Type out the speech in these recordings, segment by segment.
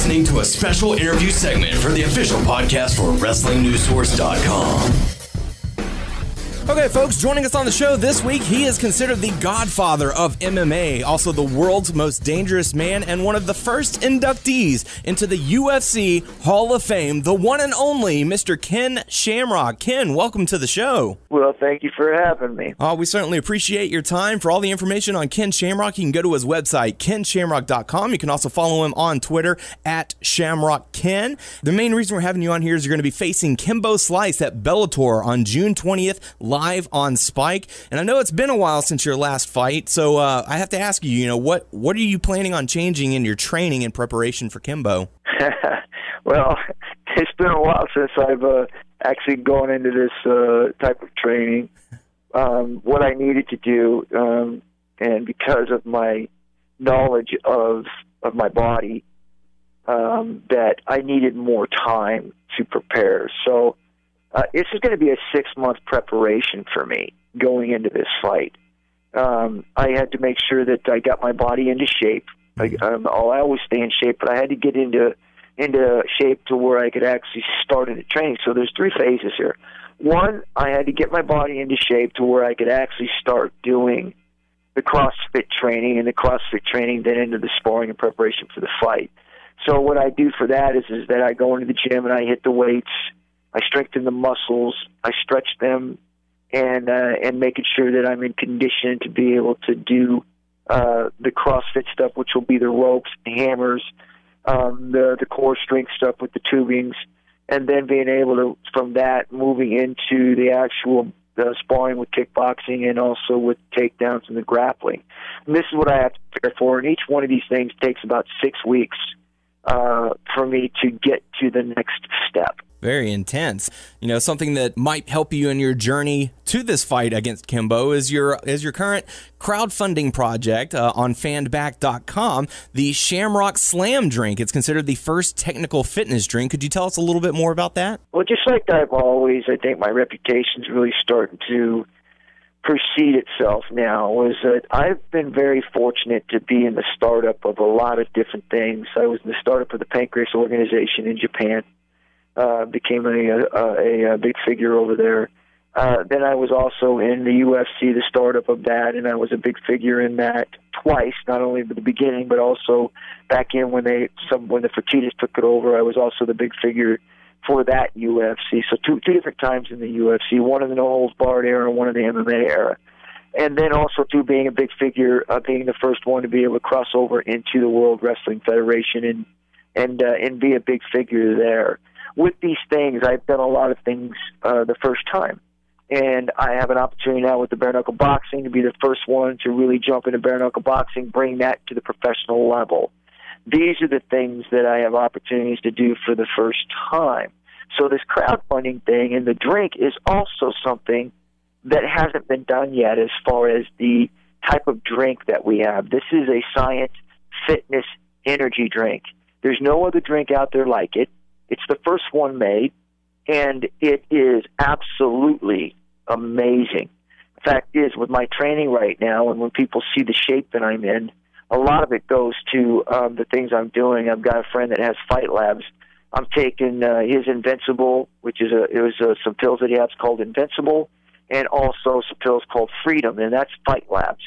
listening to a special interview segment for the official podcast for WrestlingNewsSource.com. Okay, folks, joining us on the show this week, he is considered the godfather of MMA, also the world's most dangerous man, and one of the first inductees into the UFC Hall of Fame, the one and only Mr. Ken Shamrock. Ken, welcome to the show. Well, thank you for having me. We certainly appreciate your time. For all the information on Ken Shamrock, you can go to his website, kenshamrock.com. You can also follow him on Twitter at ShamrockKen. The main reason we're having you on here is you're going to be facing Kimbo Slice at Bellator on June 20th, live on Spike. And I know it's been a while since your last fight, so I have to ask you, what are you planning on changing in your training in preparation for Kimbo? Well, it's been a while since I've actually gone into this type of training. What I needed to do, and because of my knowledge of my body, that I needed more time to prepare. So this is going to be a 6-month preparation for me going into this fight. I had to make sure that I got my body into shape. I always stay in shape, but I had to get into shape to where I could actually start into training. So there's 3 phases here. One, I had to get my body into shape to where I could actually start doing the CrossFit training, and the CrossFit training then into the sparring and preparation for the fight. So what I do for that is that I go into the gym and I hit the weights, I strengthen the muscles, I stretch them, and making sure that I'm in condition to be able to do the CrossFit stuff, which will be the ropes, the hammers, the core strength stuff with the tubings, and then being able to, from that, moving into the actual sparring with kickboxing and also with takedowns and the grappling. And this is what I have to prepare for, and each one of these things takes about 6 weeks for me to get to the next step. Very intense. Something that might help you in your journey to this fight against Kimbo is your current crowdfunding project on fanback.com, the Shamrock Slam drink. It's considered the first technical fitness drink. Could you tell us a little bit more about that? Well, just like I've always, I think my reputation's really starting to precede itself now, is that I've been very fortunate to be in the startup of a lot of different things. I was in the startup of the Pancreas organization in Japan. Became a big figure over there. Then I was also in the UFC, the startup of that, and I was a big figure in that twice, not only at the beginning, but also back in when the Fertittas took it over. I was also the big figure for that UFC. So two different times in the UFC, one in the no-holds-barred era and one in the MMA era. And then also, being a big figure, being the first one to be able to cross over into the World Wrestling Federation and be a big figure there. With these things, I've done a lot of things the first time. And I have an opportunity now with the bare-knuckle boxing to be the first one to really jump into bare-knuckle boxing, bring that to the professional level. These are the things that I have opportunities to do for the first time. So this crowdfunding thing and the drink is also something that hasn't been done yet as far as the type of drink that we have. This is a science, fitness, energy drink. There's no other drink out there like it. It's the first one made, and it is absolutely amazing. The fact is, with my training right now, and when people see the shape that I'm in, a lot of it goes to the things I'm doing. I've got a friend that has Fight Labs. I'm taking his Invincible, which is some pills that he has called Invincible, and also some pills called Freedom, and that's Fight Labs.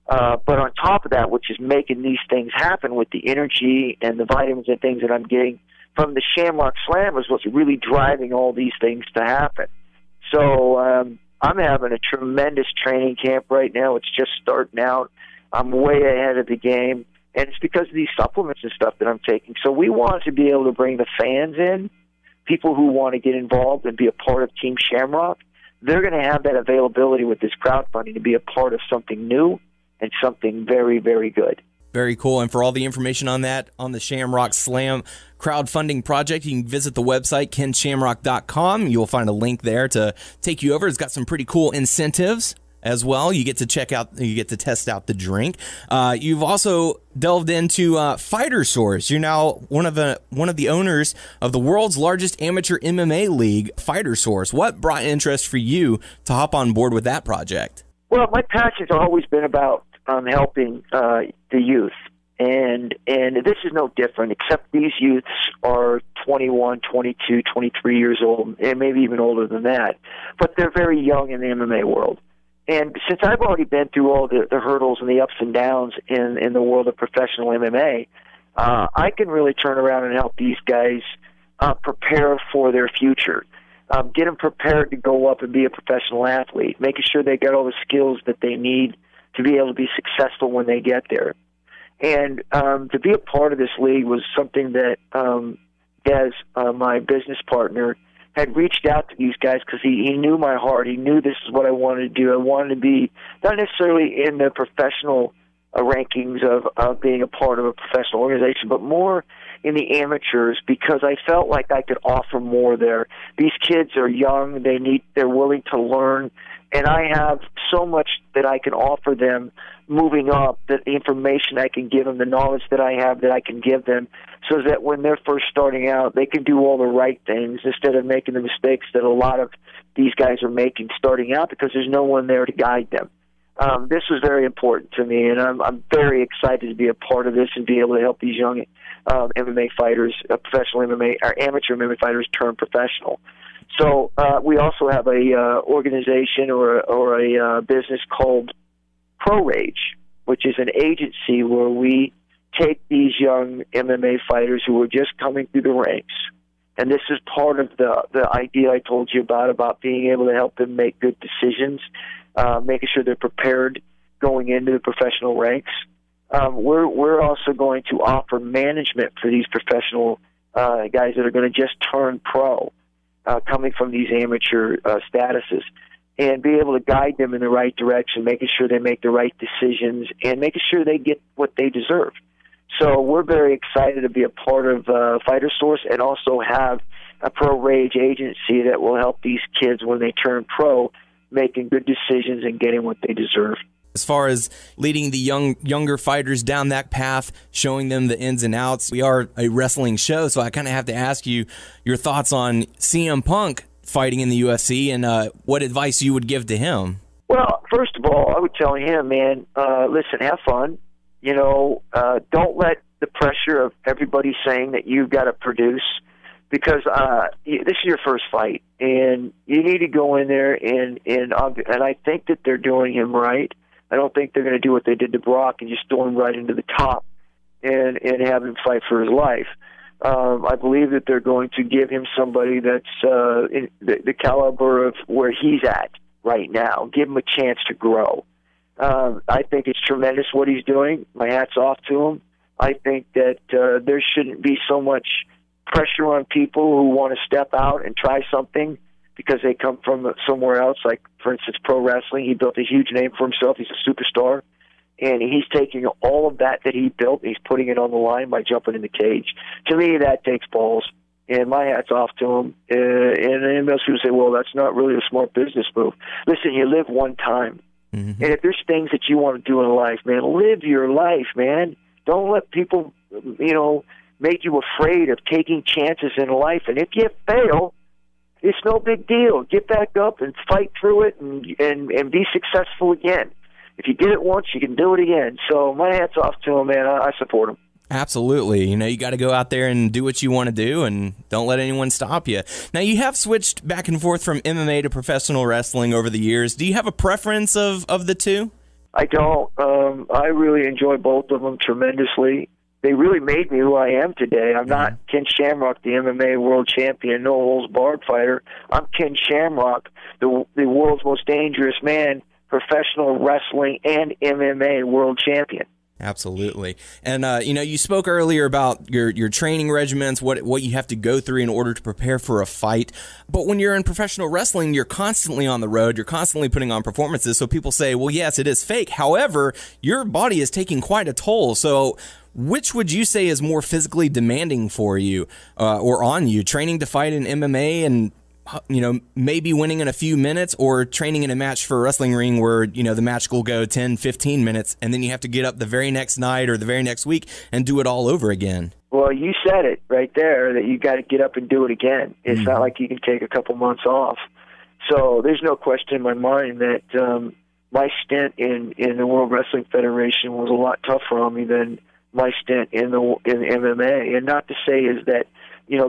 But on top of that, which is making these things happen with the energy and the vitamins and things that I'm getting from the Shamrock Slam, is what's really driving all these things to happen. So I'm having a tremendous training camp right now. It's just starting out. I'm way ahead of the game, and it's because of these supplements and stuff that I'm taking. So we want to be able to bring the fans in, people who want to get involved and be a part of Team Shamrock. They're going to have that availability with this crowdfunding to be a part of something new and something very, very good. Very cool. And for all the information on that, on the Shamrock Slam crowdfunding project, you can visit the website, kenshamrock.com. You'll find a link there to take you over. It's got some pretty cool incentives as well. You get to test out the drink. You've also delved into Fighter Source. You're now one of the owners of the world's largest amateur MMA league, Fighter Source. What brought interest for you to hop on board with that project? Well, my passion's always been about helping the youth And this is no different, except these youths are 21, 22, 23 years old, and maybe even older than that. But they're very young in the MMA world. And since I've already been through all the hurdles and the ups and downs in the world of professional MMA, I can really turn around and help these guys prepare for their future. Get them prepared to go up and be a professional athlete, making sure they got all the skills that they need to be able to be successful when they get there. And to be a part of this league was something that Des, my business partner, had reached out to these guys because he knew my heart. He knew this is what I wanted to do. I wanted to be not necessarily in the professional rankings of being a part of a professional organization, but more in the amateurs, because I felt like I could offer more there. These kids are young. They're willing to learn. And I have so much that I can offer them moving up, that the information I can give them, the knowledge that I have that I can give them, so that when they're first starting out, they can do all the right things instead of making the mistakes that a lot of these guys are making starting out, because there's no one there to guide them. This was very important to me, and I'm very excited to be a part of this and be able to help these young MMA fighters, professional MMA, or amateur MMA fighters turn professional. So we also have a organization or a business called Pro Rage, which is an agency where we take these young MMA fighters who are just coming through the ranks. And this is part of the idea I told you about being able to help them make good decisions, making sure they're prepared going into the professional ranks. We're also going to offer management for these professional guys that are going to just turn pro, coming from these amateur statuses, and be able to guide them in the right direction, making sure they make the right decisions, and making sure they get what they deserve. So we're very excited to be a part of Fighter Source, and also have a Pro Rage agency that will help these kids when they turn pro, making good decisions and getting what they deserve. As far as leading the younger fighters down that path, showing them the ins and outs, we are a wrestling show, so I kind of have to ask you your thoughts on CM Punk fighting in the UFC, and what advice you would give to him. Well, first of all, I would tell him, man, listen, have fun. You know, don't let the pressure of everybody saying that you've got to produce, because this is your first fight, and you need to go in there and I think that they're doing him right. I don't think they're going to do what they did to Brock and just throw him right into the top and have him fight for his life. I believe that they're going to give him somebody that's in the caliber of where he's at right now. Give him a chance to grow. I think it's tremendous what he's doing. My hat's off to him. I think that there shouldn't be so much pressure on people who want to step out and try something because they come from somewhere else, like, for instance, pro wrestling. He built a huge name for himself. He's a superstar. And he's taking all of that he built, and he's putting it on the line by jumping in the cage. To me, that takes balls, and my hat's off to him. And most people say, well, that's not really a smart business move. Listen, you live one time. Mm-hmm. And if there's things that you want to do in life, man, live your life, man. Don't let people, make you afraid of taking chances in life. And if you fail, it's no big deal. Get back up and fight through it and be successful again. If you did it once, you can do it again. So my hat's off to him, man. I support him. Absolutely. You got to go out there and do what you want to do, and don't let anyone stop you. Now, you have switched back and forth from MMA to professional wrestling over the years. Do you have a preference of the two? I don't. I really enjoy both of them tremendously. They really made me who I am today. I'm not Ken Shamrock, the MMA world champion, no-holds-barred fighter. I'm Ken Shamrock, the world's most dangerous man, professional wrestling and MMA world champion. Absolutely. And, you spoke earlier about your training regimens, what you have to go through in order to prepare for a fight. But when you're in professional wrestling, you're constantly on the road. You're constantly putting on performances. So people say, well, yes, it is fake. However, your body is taking quite a toll. So which would you say is more physically demanding for you or on you, training to fight in MMA and maybe winning in a few minutes, or training in a match for a wrestling ring where, the match will go 10, 15 minutes, and then you have to get up the very next night or the very next week and do it all over again? Well, you said it right there, that you got to get up and do it again. It's not like you can take a couple months off. So there's no question in my mind that my stint in the World Wrestling Federation was a lot tougher on me than my stint in MMA. And not to say is that,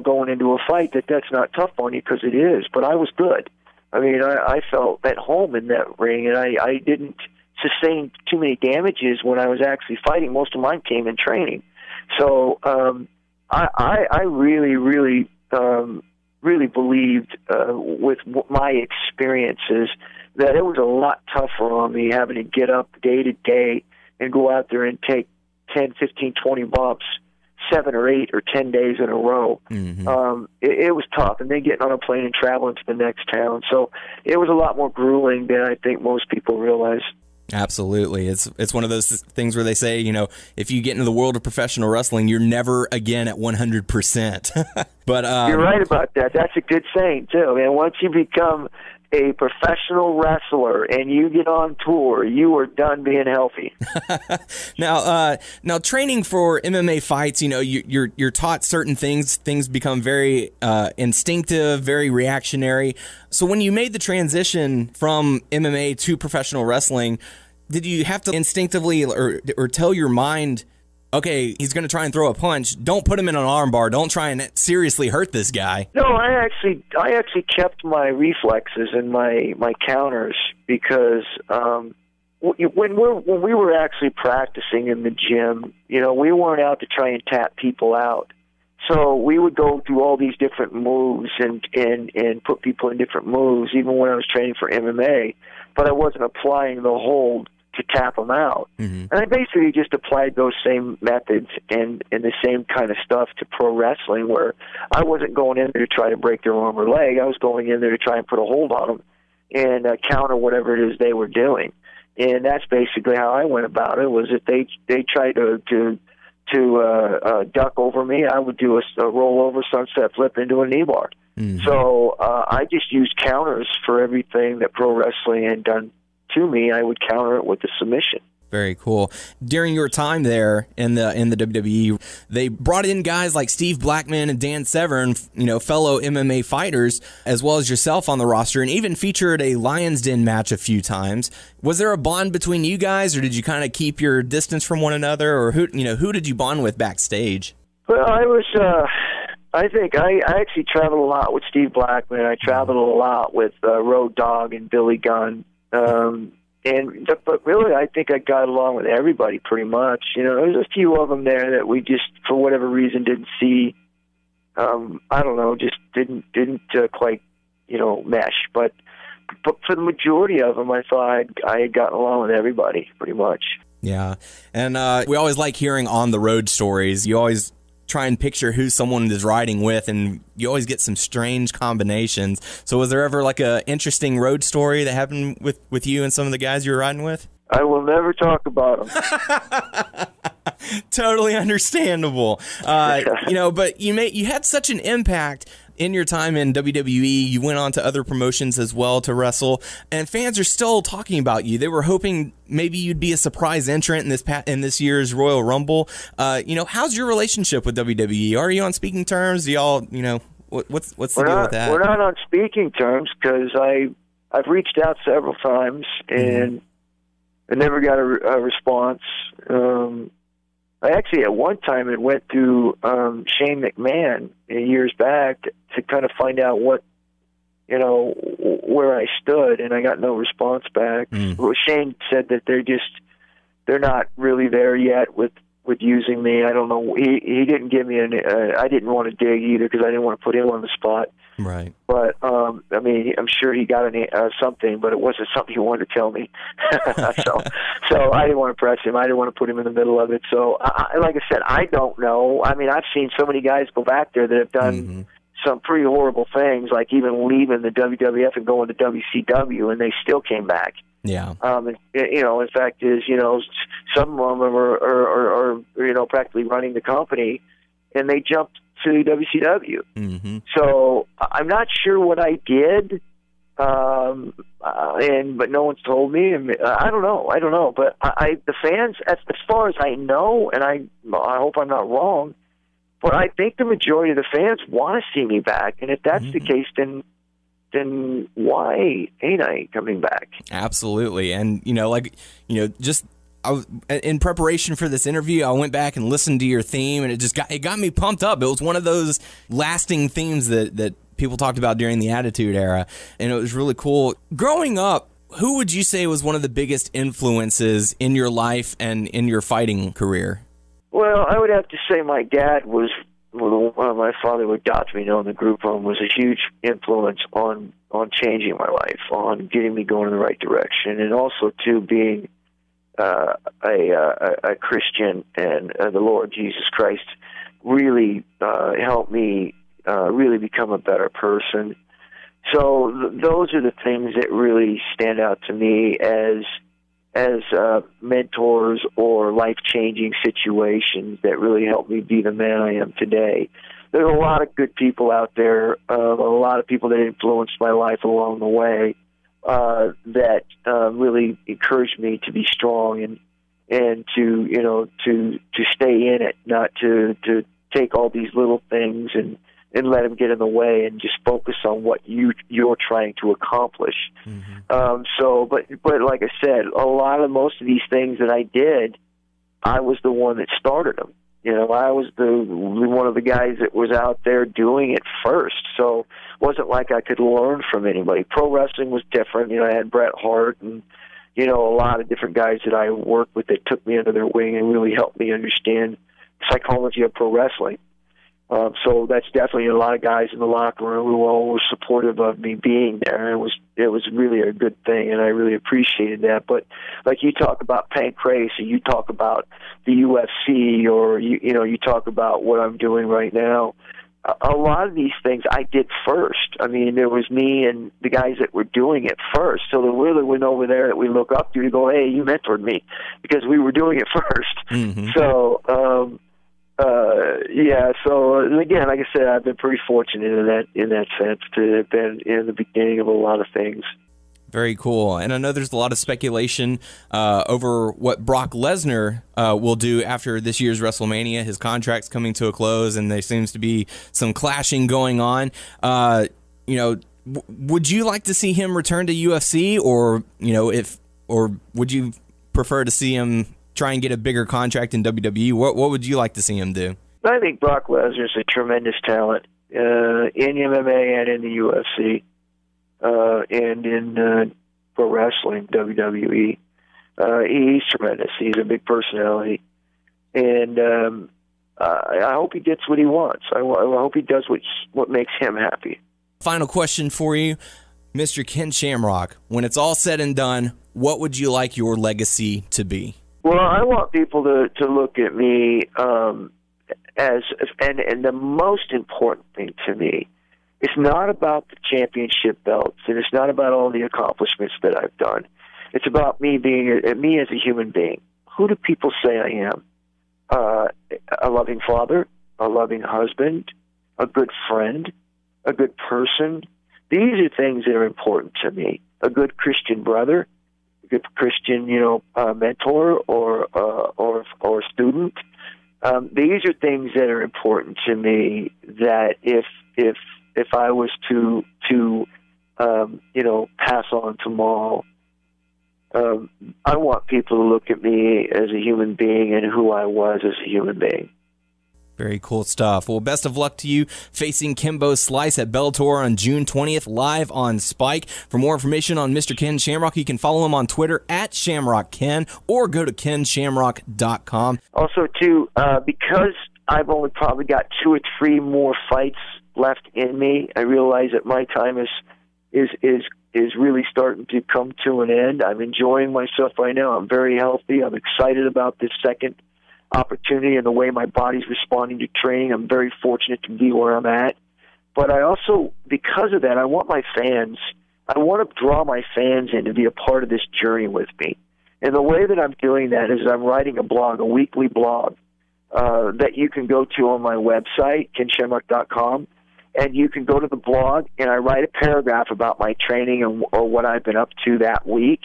going into a fight that's not tough on you, because it is, but I was good. I mean, I felt at home in that ring, and I didn't sustain too many damages when I was actually fighting. Most of mine came in training. So I really, really, really believed with my experiences that it was a lot tougher on me having to get up day to day and go out there and take 10, 15, 20 bumps 7 or 8 or 10 days in a row. Mm-hmm. It was tough, and then getting on a plane and traveling to the next town. So it was a lot more grueling than I think most people realize. Absolutely. It's one of those things where they say, if you get into the world of professional wrestling, you're never again at 100%. But you're right about that. That's a good saying too. And once you become a professional wrestler and you get on tour, you are done being healthy. Now training for MMA fights, you're taught certain things. Things become very instinctive, very reactionary. So when you made the transition from MMA to professional wrestling, did you have to instinctively or tell your mind, okay, he's going to try and throw a punch, don't put him in an arm bar, don't try and seriously hurt this guy? No, I actually kept my reflexes and my counters, because when we were actually practicing in the gym, we weren't out to try and tap people out. So we would go through all these different moves and put people in different moves, even when I was training for MMA, but I wasn't applying the hold to tap them out. Mm-hmm. And I basically just applied those same methods and the same kind of stuff to pro wrestling, where I wasn't going in there to try to break their arm or leg. I was going in there to try and put a hold on them and counter whatever it is they were doing. And that's basically how I went about it. Was if they tried to duck over me, I would do a rollover sunset flip into a knee bar. Mm-hmm. So I just used counters for everything that pro wrestling had done to me. I would counter it with a submission. Very cool. During your time there in the WWE, they brought in guys like Steve Blackman and Dan Severn, fellow MMA fighters, as well as yourself on the roster, and even featured a Lion's Den match a few times. Was there a bond between you guys, or did you kind of keep your distance from one another, or who did you bond with backstage? Well, I think I actually traveled a lot with Steve Blackman. I traveled a lot with Road Dogg and Billy Gunn. But really, I think I got along with everybody pretty much. There's a few of them there that we just, for whatever reason, didn't see. I don't know, just didn't quite, mesh. But for the majority of them, I thought I had gotten along with everybody pretty much. Yeah, and we always like hearing on the road stories. You always try and picture who someone is riding with, and you always get some strange combinations. So was there ever like a interesting road story that happened with you and some of the guys you were riding with? I will never talk about them. Totally understandable. But you had such an impact in your time in WWE. You went on to other promotions as well to wrestle, and fans are still talking about you. They were hoping maybe you'd be a surprise entrant in this year's Royal Rumble. How's your relationship with WWE? Are you on speaking terms? Do y'all, what's the deal with that? We're not on speaking terms, because I've reached out several times and I never got a response. I actually, at one time, it went through Shane McMahon years back to kind of find out what, where I stood, and I got no response back. Well, Shane said that they're not really there yet with using me. I don't know. He didn't give me I didn't want to dig either, because I didn't want to put him on the spot. Right. But I'm sure he got something, but it wasn't something he wanted to tell me. So I didn't want to press him. I didn't want to put him in the middle of it. So like I said, I don't know. I mean, I've seen so many guys go back there that have done some pretty horrible things, like even leaving the WWF and going to WCW, and they still came back. Yeah. In fact, some of them are practically running the company, and they jumped to WCW. Mm-hmm. So I'm not sure what I did, but no one's told me. I don't know. But the fans, as far as I know, and I hope I'm not wrong, but I think the majority of the fans want to see me back. And if that's the case, then why ain't I coming back? Absolutely. And, just in preparation for this interview, I went back and listened to your theme, and it got me pumped up. It was one of those lasting themes that people talked about during the Attitude Era, and it was really cool. Growing up, who would you say was one of the biggest influences in your life and in your fighting career? Well, I would have to say my dad was, my father who adopted me in the group home, was a huge influence on changing my life, on getting me going in the right direction, and also to being a Christian, and the Lord Jesus Christ really helped me really become a better person. So those are the things that really stand out to me as mentors or life-changing situations that really helped me be the man I am today. There's a lot of good people out there, a lot of people that influenced my life along the way that really encouraged me to be strong and to stay in it, not to take all these little things and let them get in the way, and just focus on what you're trying to accomplish. Mm-hmm. But like I said, most of these things that I did, I was the one that started them. I was one of the guys that was out there doing it first. So it wasn't like I could learn from anybody. Pro wrestling was different. I had Bret Hart and a lot of different guys that I worked with that took me under their wing and really helped me understand the psychology of pro wrestling. So that's definitely a lot of guys in the locker room who all were supportive of me being there. It was really a good thing, and I really appreciated that. But like you talk about Pancrase, or you talk about the UFC, or you talk about what I'm doing right now. A lot of these things I did first. I mean, there was me and the guys that were doing it first. So there really went over there that we look up to go, hey, you mentored me, because we were doing it first. Mm-hmm. So. So again, like I said, I've been pretty fortunate in that sense to have been in the beginning of a lot of things. Very cool. And I know there's a lot of speculation over what Brock Lesnar will do after this year's WrestleMania. His contract's coming to a close, and there seems to be some clashing going on. Would you like to see him return to UFC, or would you prefer to see him try and get a bigger contract in WWE? What would you like to see him do? I think Brock Lesnar is a tremendous talent in MMA and in the UFC and in pro wrestling, WWE. He's tremendous. He's a big personality. And I hope he gets what he wants. I hope he does what makes him happy. Final question for you, Mr. Ken Shamrock. When it's all said and done, what would you like your legacy to be? Well, I want people to look at me and the most important thing to me, it's not about the championship belts, and it's not about all the accomplishments that I've done. It's about me being me as a human being. Who do people say I am? A loving father, a loving husband, a good friend, a good person. These are things that are important to me. A good Christian brother, a good Christian, mentor or student. These are things that are important to me. That if I was to pass on tomorrow, I want people to look at me as a human being and who I was as a human being. Very cool stuff. Well, best of luck to you facing Kimbo Slice at Bellator on June 20th, live on Spike. For more information on Mr. Ken Shamrock, you can follow him on Twitter at ShamrockKen, or go to KenShamrock.com. Also, too, because I've only probably got 2 or 3 more fights left in me, I realize that my time is really starting to come to an end. I'm enjoying myself right now. I'm very healthy. I'm excited about this second opportunity and the way my body's responding to training. I'm very fortunate to be where I'm at. But I also, because of that, I want to draw my fans in to be a part of this journey with me. And the way that I'm doing that is I'm writing a blog, a weekly blog, that you can go to on my website, KenShamrock.com, and you can go to the blog, and I write a paragraph about my training or what I've been up to that week,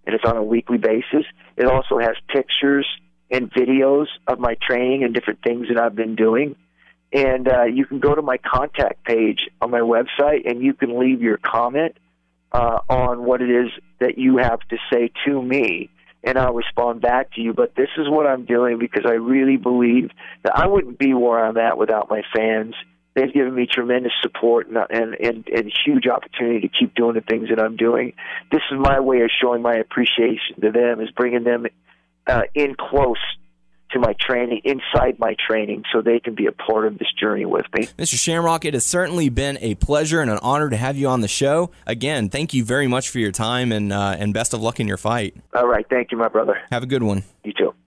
and it's on a weekly basis. It also has pictures and videos of my training and different things that I've been doing. And you can go to my contact page on my website, and you can leave your comment on what it is that you have to say to me. and I'll respond back to you. But this is what I'm doing because I really believe that I wouldn't be where I'm at without my fans. They've given me tremendous support and huge opportunity to keep doing the things that I'm doing. This is my way of showing my appreciation to them, is bringing them in close to my training, inside my training, so they can be a part of this journey with me. Mr. Shamrock, it has certainly been a pleasure and an honor to have you on the show. Again, thank you very much for your time, and best of luck in your fight. All right. Thank you, my brother. Have a good one. You too.